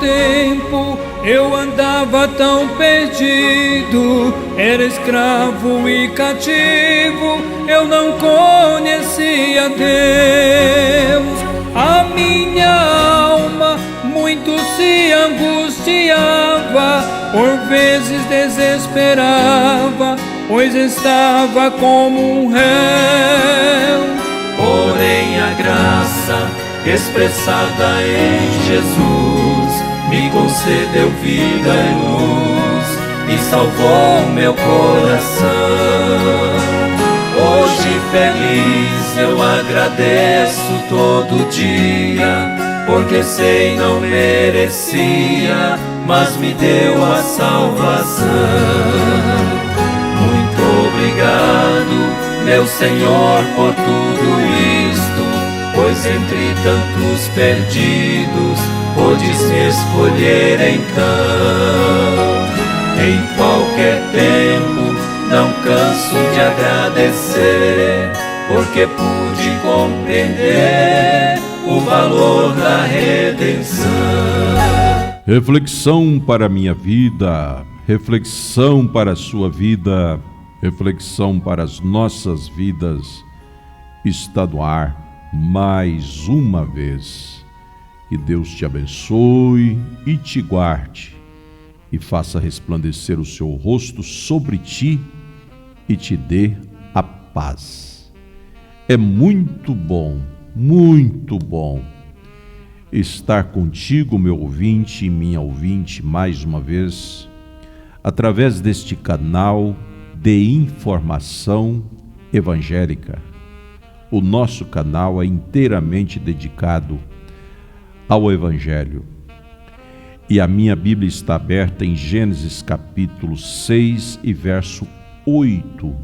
tempo eu andava tão perdido, era escravo e cativo, eu não conhecia Deus. A minha alma muito se angustiava, por vezes desesperava, pois estava como um réu. Porém a graça expressada em Jesus me concedeu vida e luz e salvou meu coração. Hoje feliz eu agradeço todo dia, porque sei não merecia, mas me deu a salvação. Muito obrigado, meu Senhor, por tudo isto, pois entre tantos perdidos podes me escolher então. Em qualquer tempo não canso de agradecer, porque pude compreender o valor da redenção. Reflexão para a minha vida, reflexão para a sua vida, reflexão para as nossas vidas, está no ar mais uma vez. Que Deus te abençoe e te guarde e faça resplandecer o seu rosto sobre ti e te dê a paz. É muito bom estar contigo, meu ouvinte e minha ouvinte, mais uma vez, através deste canal de informação evangélica. O nosso canal é inteiramente dedicado ao Evangelho. E a minha Bíblia está aberta em Gênesis capítulo 6 e verso 8,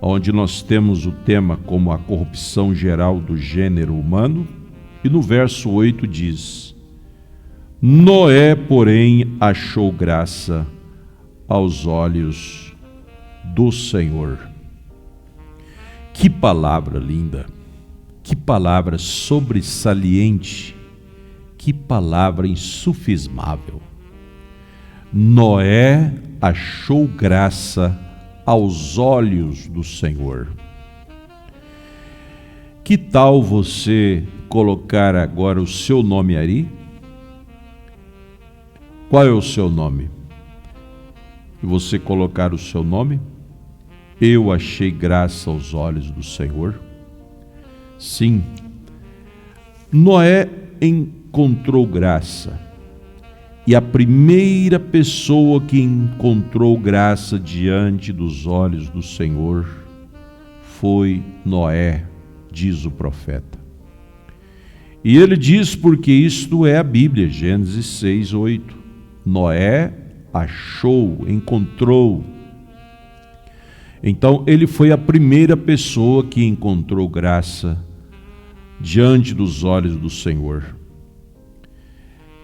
onde nós temos o tema como a corrupção geral do gênero humano, e no verso 8 diz: Noé, porém, achou graça aos olhos do Senhor. Que palavra linda, que palavra sobresaliente, que palavra insufismável. Noé achou graça aos olhos do Senhor. Que tal você colocar agora o seu nome aí? Qual é o seu nome? E você colocar o seu nome? Eu achei graça aos olhos do Senhor. Sim, Noé encontrou graça. E a primeira pessoa que encontrou graça diante dos olhos do Senhor foi Noé, diz o profeta. E ele diz porque isto é a Bíblia, Gênesis 6, 8. Noé achou, encontrou. Então ele foi a primeira pessoa que encontrou graça diante dos olhos do Senhor.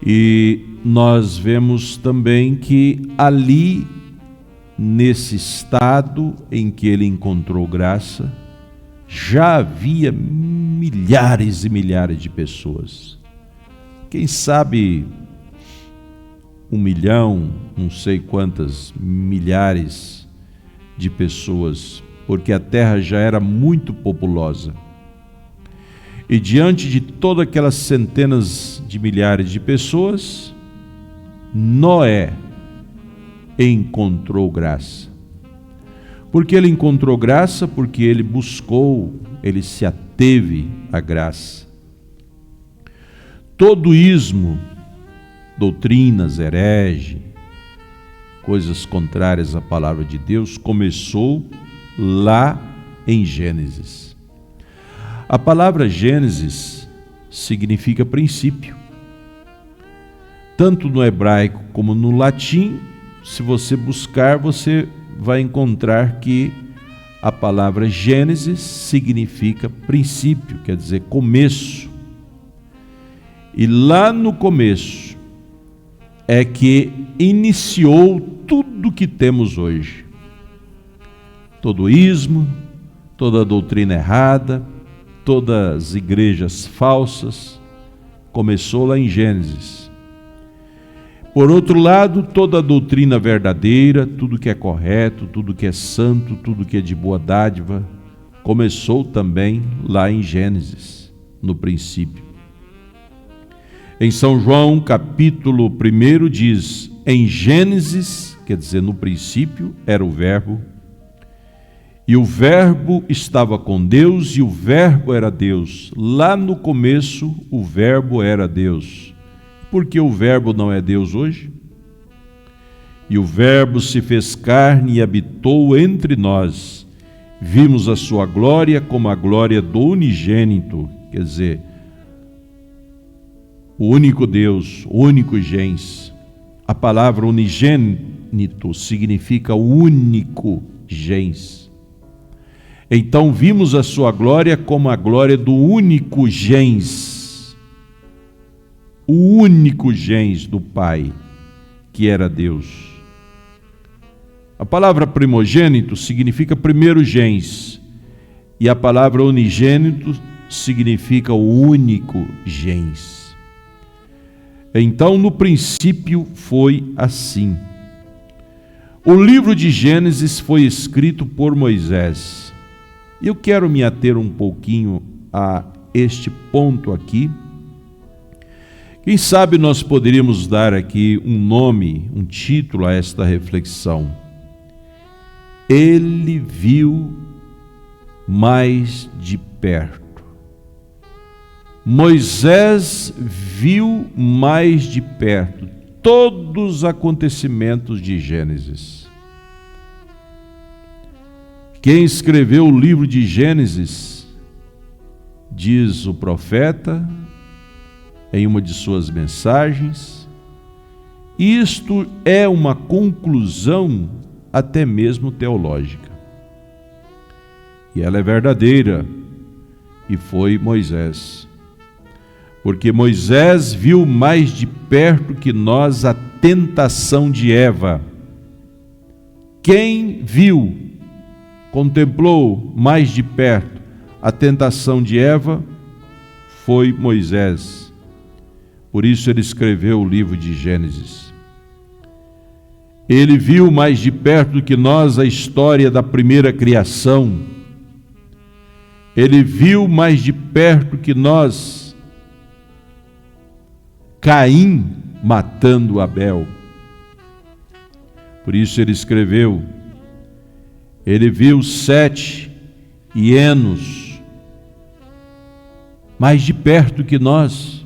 E nós vemos também que ali, nesse estado em que ele encontrou graça, já havia milhares e milhares de pessoas. Quem sabe 1 milhão, não sei quantas milhares de pessoas, porque a terra já era muito populosa. E diante de todas aquelas centenas de milhares de pessoas, Noé encontrou graça. Porque ele encontrou graça? Porque ele buscou, ele se ateve à graça. Todo ismo, doutrinas, herege, coisas contrárias à palavra de Deus, começou lá em Gênesis. A palavra Gênesis significa princípio. Tanto no hebraico como no latim, se você buscar, você vai encontrar que a palavra Gênesis significa princípio, quer dizer começo. E lá no começo é que iniciou tudo que temos hoje. Todo ismo, toda doutrina errada, todas as igrejas falsas, começou lá em Gênesis. Por outro lado, toda a doutrina verdadeira, tudo que é correto, tudo que é santo, tudo que é de boa dádiva, começou também lá em Gênesis, no princípio. Em São João, capítulo 1, diz: em Gênesis, quer dizer, no princípio, era o Verbo, e o Verbo estava com Deus, e o Verbo era Deus. Lá no começo, o Verbo era Deus. Por que o Verbo não é Deus hoje? E o Verbo se fez carne e habitou entre nós. Vimos a sua glória como a glória do unigênito, quer dizer, o único Deus, o único gens. A palavra unigênito significa único gens. Então vimos a sua glória como a glória do único gens, o único gens do Pai, que era Deus. A palavra primogênito significa primeiro gens, e a palavra unigênito significa o único gens. Então, no princípio foi assim. O livro de Gênesis foi escrito por Moisés. Eu quero me ater um pouquinho a este ponto aqui. Quem sabe nós poderíamos dar aqui um nome, um título a esta reflexão. Ele viu mais de perto. Moisés viu mais de perto todos os acontecimentos de Gênesis. Quem escreveu o livro de Gênesis, diz o profeta, em uma de suas mensagens, isto é uma conclusão até mesmo teológica. E ela é verdadeira, e foi Moisés. Porque Moisés viu mais de perto que nós a tentação de Eva. Quem viu, contemplou mais de perto a tentação de Eva, foi Moisés. Por isso ele escreveu o livro de Gênesis. Ele viu mais de perto do que nós a história da primeira criação. Ele viu mais de perto que nós Caim matando Abel. Por isso ele escreveu. Ele viu Sete e Enos mais de perto que nós.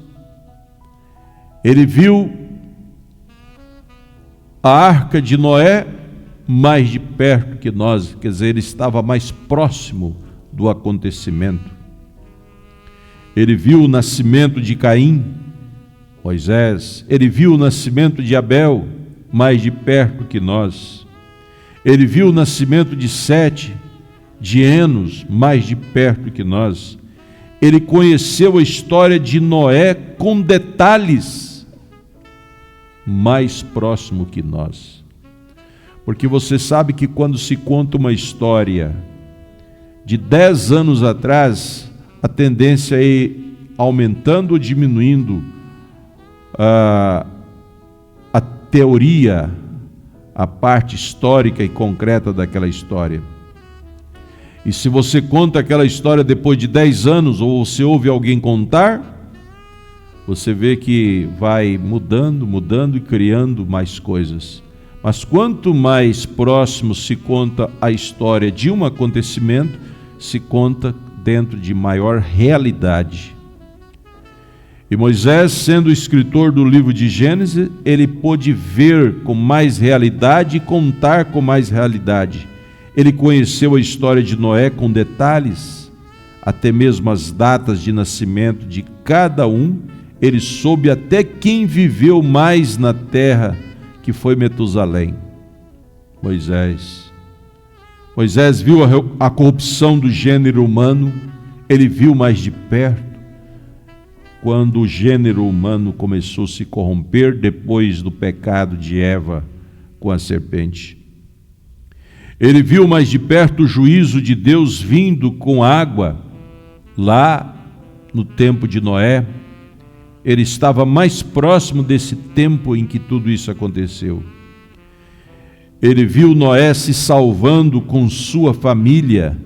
Ele viu a arca de Noé mais de perto que nós, quer dizer, ele estava mais próximo do acontecimento. Ele viu o nascimento de Caim, Moisés. Ele viu o nascimento de Abel mais de perto que nós. Ele viu o nascimento de Sete, de Enos mais de perto que nós. Ele conheceu a história de Noé com detalhes, mais próximo que nós. Porque você sabe que quando se conta uma história de 10 anos atrás, a tendência é ir aumentando ou diminuindo a teoria, a parte histórica e concreta daquela história. E se você conta aquela história depois de 10 anos, ou você ouve alguém contar, você vê que vai mudando e criando mais coisas. Mas quanto mais próximo se conta a história de um acontecimento, se conta dentro de maior realidade. E Moisés, sendo o escritor do livro de Gênesis, ele pôde ver com mais realidade e contar com mais realidade. Ele conheceu a história de Noé com detalhes, até mesmo as datas de nascimento de cada um. Ele soube até quem viveu mais na terra, que foi Metusalém. Moisés. Moisés viu a corrupção do gênero humano, ele viu mais de perto, quando o gênero humano começou a se corromper depois do pecado de Eva com a serpente. Ele viu mais de perto o juízo de Deus vindo com água, lá no tempo de Noé. ele estava mais próximo desse tempo em que tudo isso aconteceu. Ele viu Noé se salvando com sua família.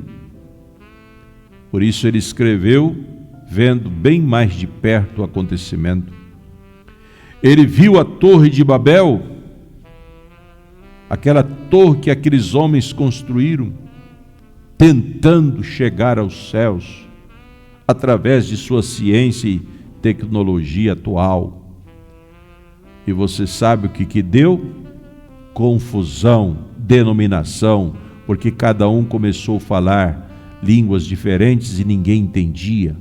Por isso ele escreveu, vendo bem mais de perto o acontecimento. Ele viu a Torre de Babel, aquela torre que aqueles homens construíram, tentando chegar aos céus, através de sua ciência e tecnologia atual. E você sabe o que deu? Confusão, denominação, porque cada um começou a falar línguas diferentes e ninguém entendia.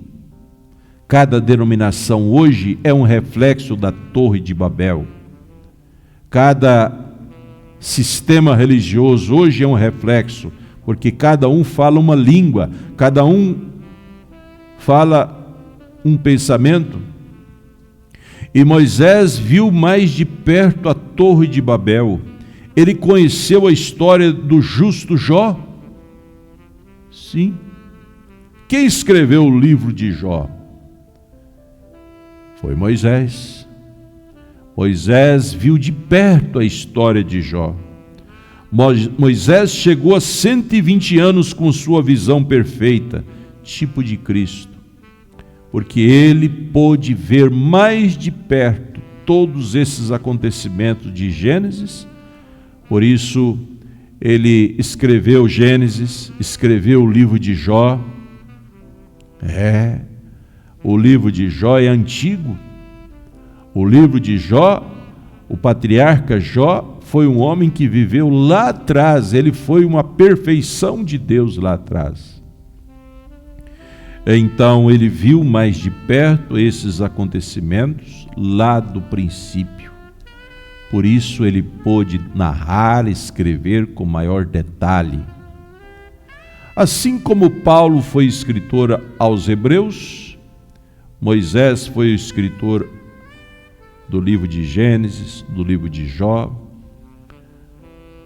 Cada denominação hoje é um reflexo da Torre de Babel. Cada sistema religioso hoje é um reflexo, porque cada um fala uma língua, cada um fala um pensamento. E Moisés viu mais de perto a Torre de Babel. Ele conheceu a história do justo Jó. Sim. Quem escreveu o livro de Jó? Foi Moisés. Moisés viu de perto a história de Jó. Moisés chegou a 120 anos com sua visão perfeita, tipo de Cristo, porque ele pôde ver mais de perto todos esses acontecimentos de Gênesis. Por isso, ele escreveu Gênesis, escreveu o livro de Jó. O livro de Jó é antigo. O livro de Jó, o patriarca Jó, foi um homem que viveu lá atrás. Ele foi uma perfeição de Deus lá atrás. Então ele viu mais de perto esses acontecimentos lá do princípio. Por isso ele pôde narrar, escrever com maior detalhe. Assim como Paulo foi escritor aos Hebreus, Moisés foi o escritor do livro de Gênesis, do livro de Jó.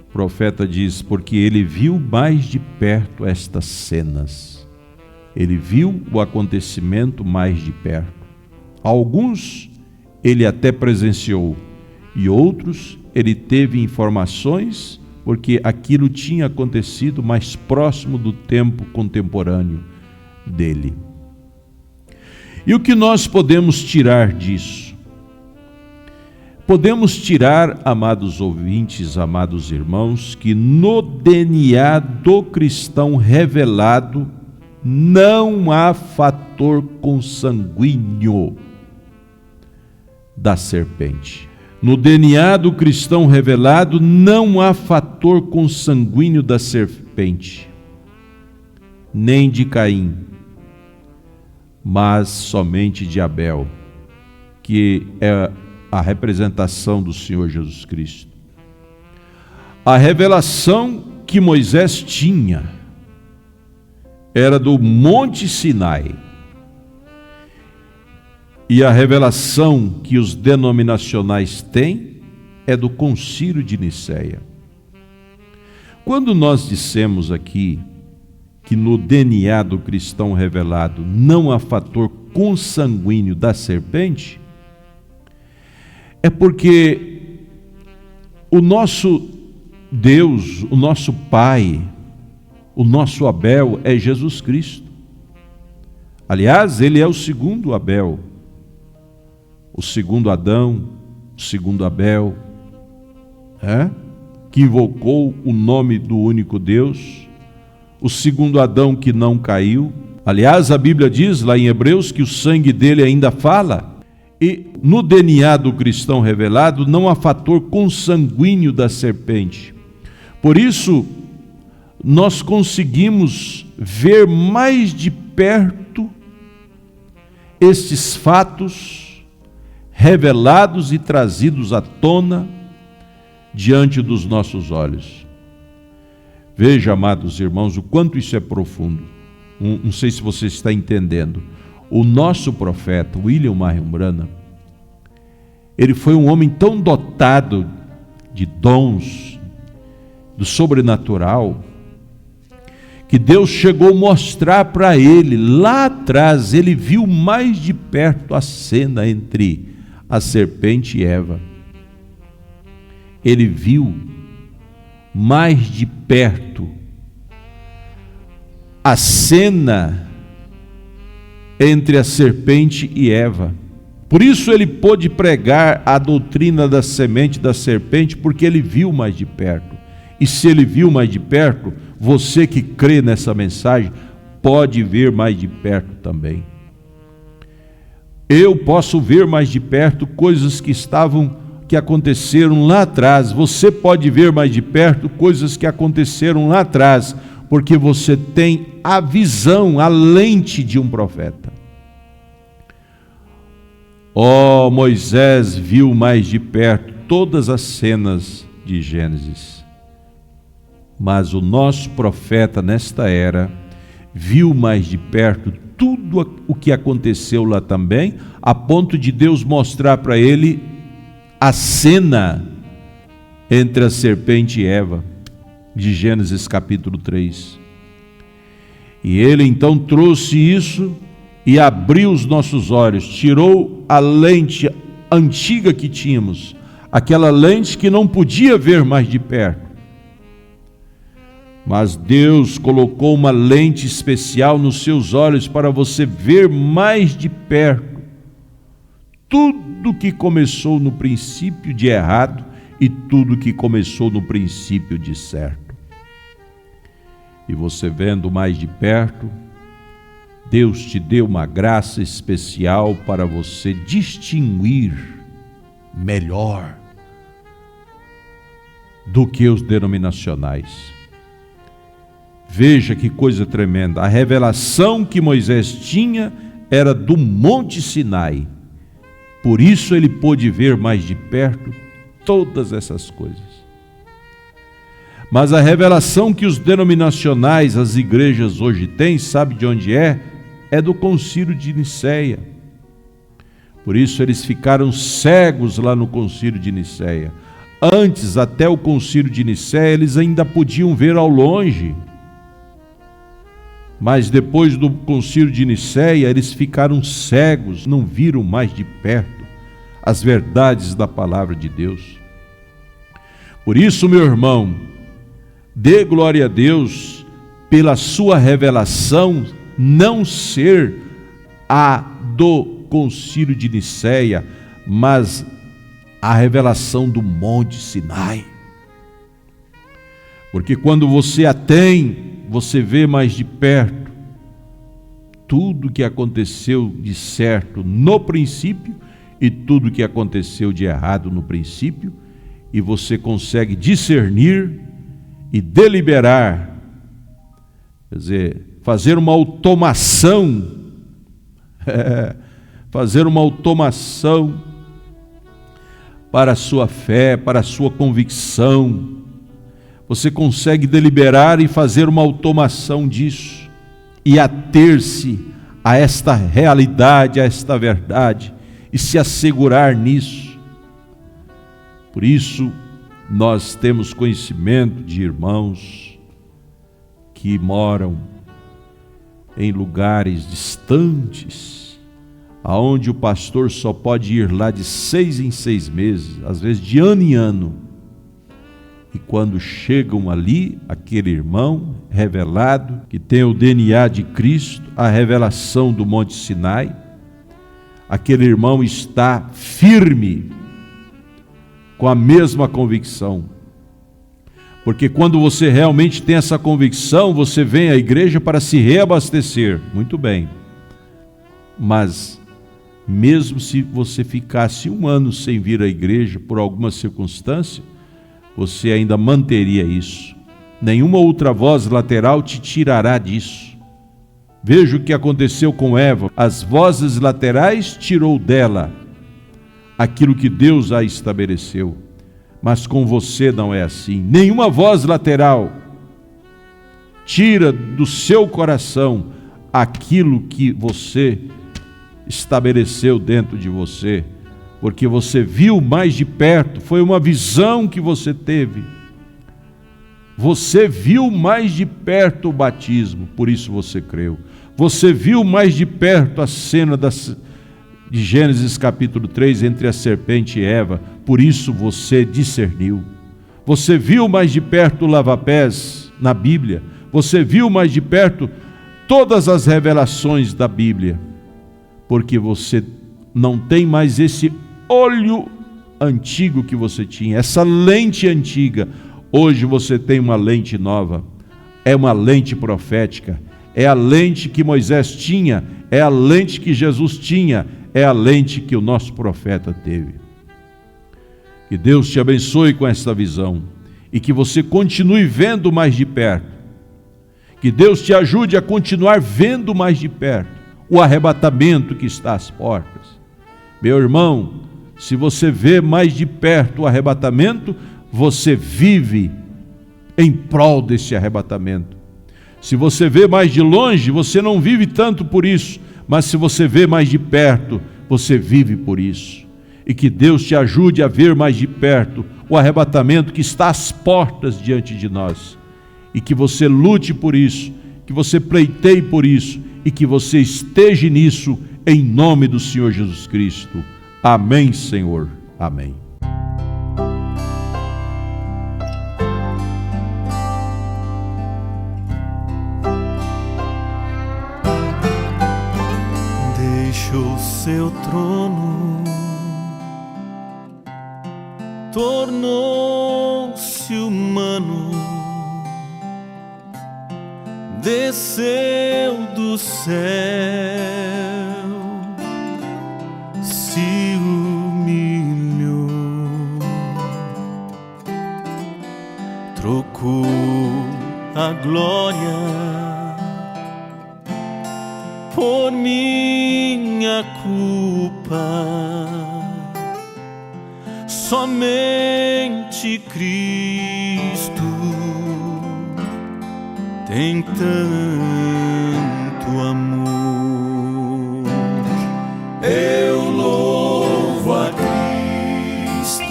O profeta diz, porque ele viu mais de perto estas cenas. Ele viu o acontecimento mais de perto. Alguns ele até presenciou, e outros ele teve informações, porque aquilo tinha acontecido mais próximo do tempo contemporâneo dele. E o que nós podemos tirar disso? Podemos tirar, amados ouvintes, amados irmãos, que no DNA do cristão revelado não há fator consanguíneo da serpente. No DNA do cristão revelado não há fator consanguíneo da serpente, nem de Caim, mas somente de Abel, que é a representação do Senhor Jesus Cristo. A revelação que Moisés tinha era do Monte Sinai, e a revelação que os denominacionais têm é do Concílio de Nicéia. Quando nós dissemos aqui que no DNA do cristão revelado não há fator consanguíneo da serpente, é porque o nosso Deus, o nosso Pai, o nosso Abel é Jesus Cristo. Aliás, ele é o segundo Abel, o segundo Adão, o segundo Abel, que invocou o nome do único Deus, o segundo Adão que não caiu. Aliás, a Bíblia diz lá em Hebreus que o sangue dele ainda fala. E no DNA do cristão revelado não há fator consanguíneo da serpente. Por isso, nós conseguimos ver mais de perto estes fatos revelados e trazidos à tona diante dos nossos olhos. Veja, amados irmãos, o quanto isso é profundo. Não sei se você está entendendo. O nosso profeta, William Marion Branham, ele foi um homem tão dotado de dons, do sobrenatural, que Deus chegou a mostrar para ele, lá atrás ele viu mais de perto a cena entre a serpente e Eva. Ele viu mais de perto a cena entre a serpente e Eva. Por isso ele pôde pregar a doutrina da semente da serpente, porque ele viu mais de perto. E se ele viu mais de perto, você que crê nessa mensagem pode ver mais de perto também. Eu posso ver mais de perto coisas que aconteceram lá atrás. Você pode ver mais de perto coisas que aconteceram lá atrás, porque você tem a visão, a lente de um profeta. Moisés viu mais de perto todas as cenas de Gênesis. Mas o nosso profeta nesta era viu mais de perto tudo o que aconteceu lá também, a ponto de Deus mostrar para ele a cena entre a serpente e Eva, de Gênesis capítulo 3. E ele então trouxe isso e abriu os nossos olhos, tirou a lente antiga que tínhamos, aquela lente que não podia ver mais de perto. Mas Deus colocou uma lente especial nos seus olhos para você ver mais de perto tudo que começou no princípio de errado e tudo que começou no princípio de certo. E você vendo mais de perto, Deus te deu uma graça especial para você distinguir melhor do que os denominacionais. Veja que coisa tremenda. A revelação que Moisés tinha era do Monte Sinai. Por isso ele pôde ver mais de perto todas essas coisas. Mas a revelação que os denominacionais, as igrejas hoje têm, sabe de onde é? É do Concílio de Nicéia. Por isso eles ficaram cegos lá no Concílio de Nicéia. Antes, até o Concílio de Nicéia, eles ainda podiam ver ao longe. Mas depois do Concílio de Nicéia, eles ficaram cegos, não viram mais de perto as verdades da palavra de Deus. Por isso, meu irmão, dê glória a Deus pela sua revelação não ser a do Concílio de Nicéia, mas a revelação do Monte Sinai. Porque quando você a tem, você vê mais de perto tudo que aconteceu de certo no princípio e tudo que aconteceu de errado no princípio, e você consegue discernir e deliberar, quer dizer, fazer uma automação, fazer uma automação para a sua fé, para a sua convicção. Você consegue deliberar e fazer uma automação disso e ater-se a esta realidade, a esta verdade e se assegurar nisso. Por isso, nós temos conhecimento de irmãos que moram em lugares distantes, aonde o pastor só pode ir lá de 6 em 6 meses, às vezes de ano em ano. E quando chegam ali, aquele irmão revelado, que tem o DNA de Cristo, a revelação do Monte Sinai, aquele irmão está firme, com a mesma convicção. Porque quando você realmente tem essa convicção, você vem à igreja para se reabastecer. Muito bem. Mas, mesmo se você ficasse 1 ano sem vir à igreja por alguma circunstância, você ainda manteria isso. Nenhuma outra voz lateral te tirará disso. Veja o que aconteceu com Eva. As vozes laterais tirou dela aquilo que Deus a estabeleceu. Mas com você não é assim. Nenhuma voz lateral tira do seu coração aquilo que você estabeleceu dentro de você, porque você viu mais de perto, foi uma visão que você teve. Você viu mais de perto o batismo, por isso você creu. Você viu mais de perto a cena de Gênesis capítulo 3 entre a serpente e Eva, por isso você discerniu. Você viu mais de perto o lava-pés na Bíblia. Você viu mais de perto todas as revelações da Bíblia, porque você não tem mais esse olho antigo que você tinha, essa lente antiga. Hoje você tem uma lente nova, é uma lente profética, é a lente que Moisés tinha, é a lente que Jesus tinha, é a lente que o nosso profeta teve. Que Deus te abençoe com esta visão e que você continue vendo mais de perto. Que Deus te ajude a continuar vendo mais de perto o arrebatamento que está às portas. Meu irmão, se você vê mais de perto o arrebatamento, você vive em prol desse arrebatamento. Se você vê mais de longe, você não vive tanto por isso, mas se você vê mais de perto, você vive por isso. E que Deus te ajude a ver mais de perto o arrebatamento que está às portas diante de nós. E que você lute por isso, que você pleiteie por isso, e que você esteja nisso, em nome do Senhor Jesus Cristo. Amém, Senhor. Amém. Deixou seu trono, tornou-se humano, desceu do céu, se humilhou, trocou a glória por minha culpa. Somente Cristo tem tanto amor. Eu louvo a Cristo,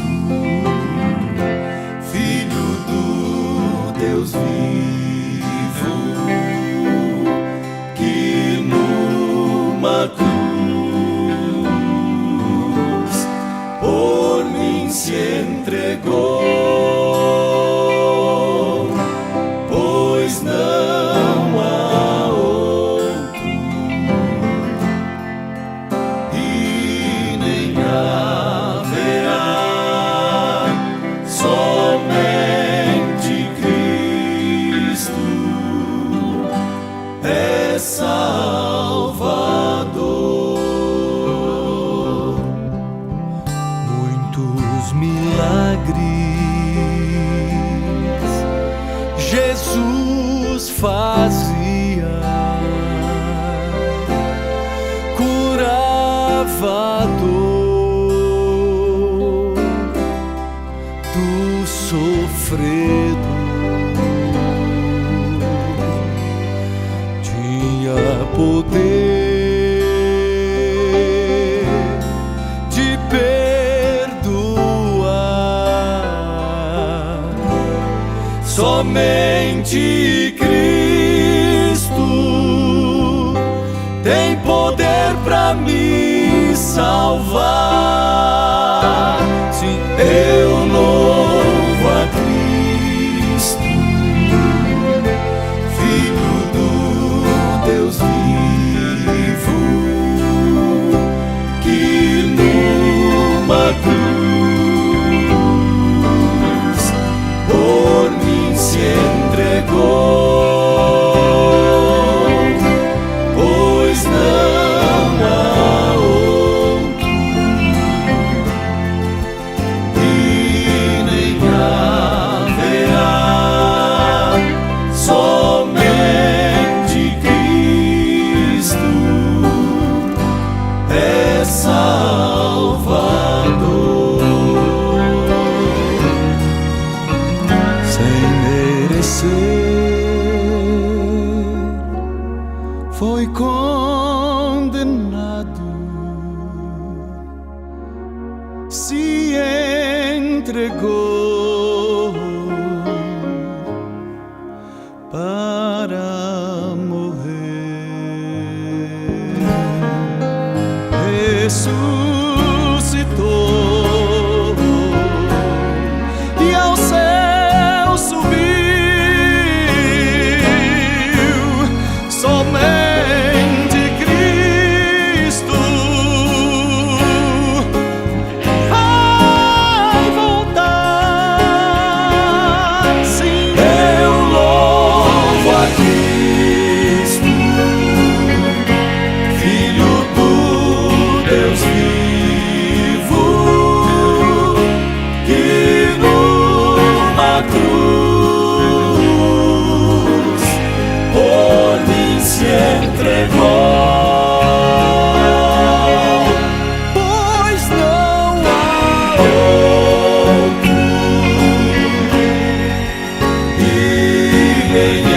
Filho do Deus vivo, que numa cruz por mim se entregou. Jesus fazia, curava a dor do sofrido, tinha poder de perdoar. Somente Cristo tem poder para me salvar. Sim, eu louvo a Cristo, Filho do Deus vivo, que numa cruz por mim se entregou, pois não há outro e nem haverá. Somente Cristo é Salvador. Sem foi condenado, se entregou Ele